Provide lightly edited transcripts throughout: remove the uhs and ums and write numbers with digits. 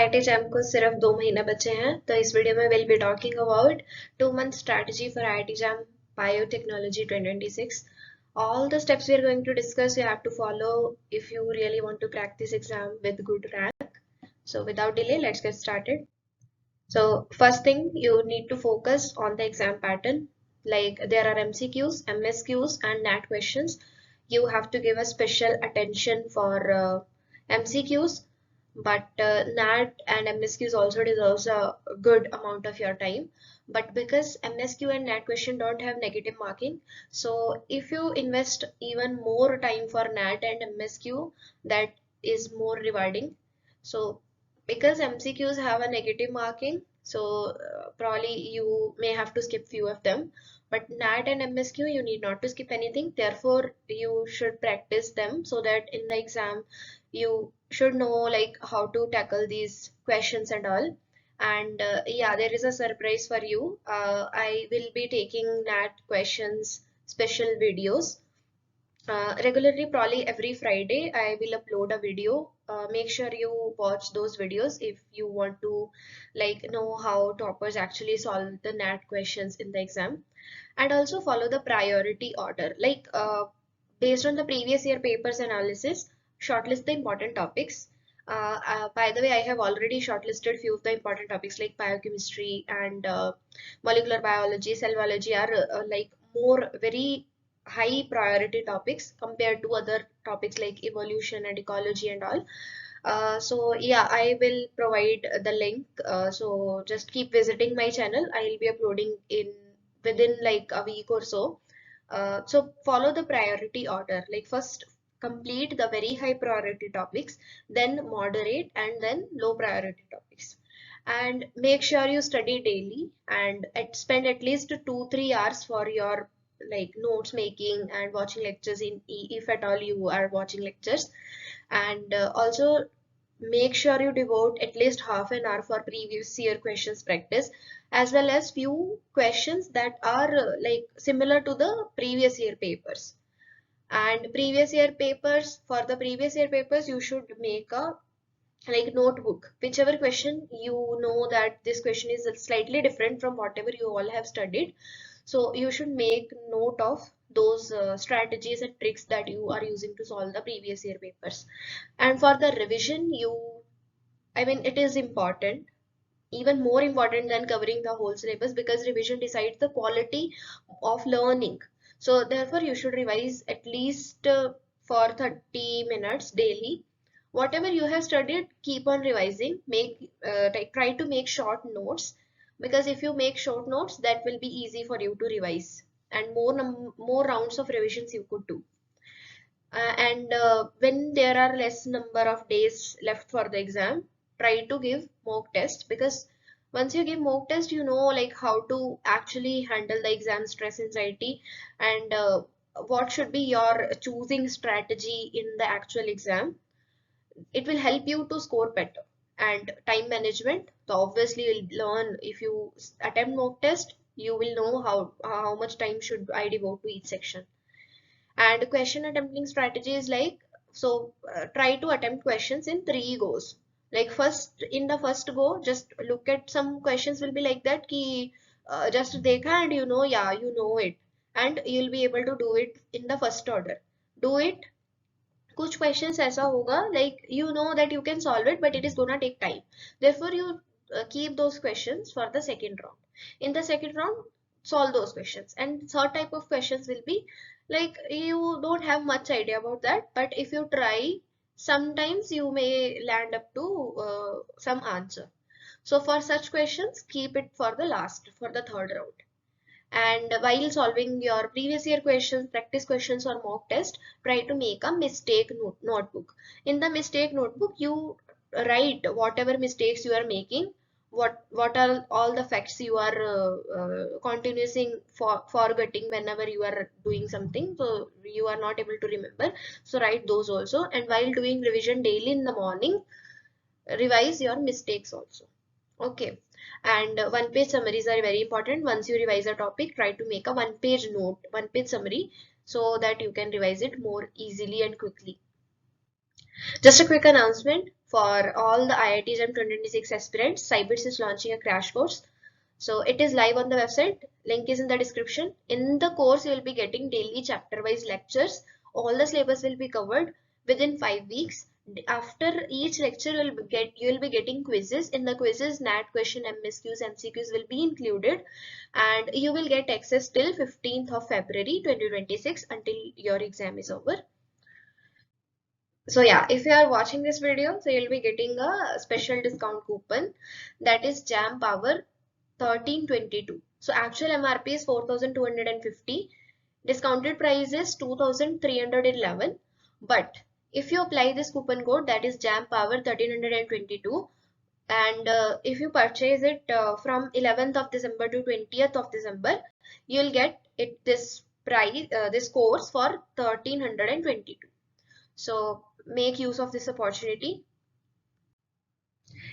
IIT jam को सिर्फ 2 महीने बचे हैं, तो इस वीडियो में will be talking about 2 month strategy for IIT JAM Biotechnology 2026. All the steps we are going to discuss you have to follow if you really want to crack this exam with good rank. So without delay, let's get started. So first thing, you need to focus on the exam pattern. Like there are MCQs, MSQs and NAT questions. You have to give a special attention for MCQs, but NAT and MSQs also deserves a good amount of your time. But because MSQ and NAT question don't have negative marking, so if you invest even more time for NAT and MSQ, that is more rewarding. So because MCQs have a negative marking, so probably you may have to skip few of them, but NAT and MSQ you need not to skip anything. Therefore you should practice them so that in the exam you should know like how to tackle these questions and all. And yeah, there is a surprise for you. I will be taking NAT questions special videos regularly. Probably every Friday I will upload a video. Make sure you watch those videos if you want to like know how toppers actually solve the NAT questions in the exam. And also follow the priority order, like based on the previous year papers analysis, shortlist the important topics. By the way, I have already shortlisted few of the important topics like biochemistry and molecular biology, cell biology are like more very high priority topics compared to other topics like evolution and ecology and all. So yeah, I will provide the link. So just keep visiting my channel. I will be uploading in within like a week or so. So follow the priority order. Like first complete the very high priority topics, then moderate and then low priority topics. And make sure you study daily and spend at least 2-3 hours for your like notes making and watching lectures in if at all you are watching lectures. And also make sure you devote at least half an hour for previous year questions practice, as well as few questions that are like similar to the previous year papers. And previous year papers, for the previous year papers you should make a like notebook, whichever question you know that this question is slightly different from whatever you all have studied, so you should make note of those strategies and tricks that you are using to solve the previous year papers. And for the revision, I mean it is important, even more important than covering the whole syllabus, because revision decides the quality of learning. So therefore you should revise at least for 30 minutes daily. Whatever you have studied, keep on revising. Make try to make short notes, because if you make short notes, that will be easy for you to revise, and more rounds of revisions you could do. And when there are less number of days left for the exam, try to give mock test, because once you give mock test, you know like how to actually handle the exam stress, anxiety, and what should be your choosing strategy in the actual exam. It will help you to score better. And time management, so obviously you'll learn. If you attempt mock test, you will know how much time should I devote to each section. And question attempting strategy is like, so try to attempt questions in 3 goes. Like first, in the first go, just look at some questions will be like that ki just dekha and you know, yeah, you know it, and you'll be able to do it in the first order. Do it. कुछ questions ऐसा होगा like you know that you can solve it, but it is gonna take time. Therefore you keep those questions for the second round. In the second round, solve those questions. And third type of questions will be like you don't have much idea about that, but if you try, sometimes you may land up to some answer. So for such questions, keep it for the last, for the third round. And while solving your previous year questions, practice questions or mock test, try to make a mistake notebook. In the mistake notebook, you write whatever mistakes you are making, what are all the facts you are continuously forgetting whenever you are doing something, so you are not able to remember. So write those also. And while doing revision daily in the morning, revise your mistakes also. Okay. And one page summaries are very important. Once you revise a topic, try to make a one-page note, one-page summary, so that you can revise it more easily and quickly. Just a quick announcement. for all the IIT JAM 2026 aspirants. Cybits is launching a crash course. So it is live on the website. Link is in the description. In the course, you will be getting daily chapter-wise lectures. All the syllabus will be covered within 5 weeks. After each lecture, you will be getting quizzes. In the quizzes, NAT question, MSQs, MCQs will be included, and you will get access till 15th of February 2026 until your exam is over. So yeah, if you are watching this video, so you'll be getting a special discount coupon, that is JAM Power 1322. So actual MRP is 4250. Discounted price is 2311. But if you apply this coupon code, that is JAM Power 1322, and if you purchase it from 11th of December to 20th of December, you'll get this price, this course for 1322. So make use of this opportunity.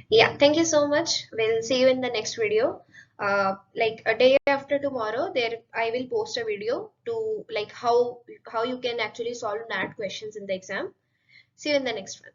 Yeah, thank you so much. We'll see you in the next video. Like a day after tomorrow, there I will post a video to like how you can actually solve NAT questions in the exam. See you in the next one.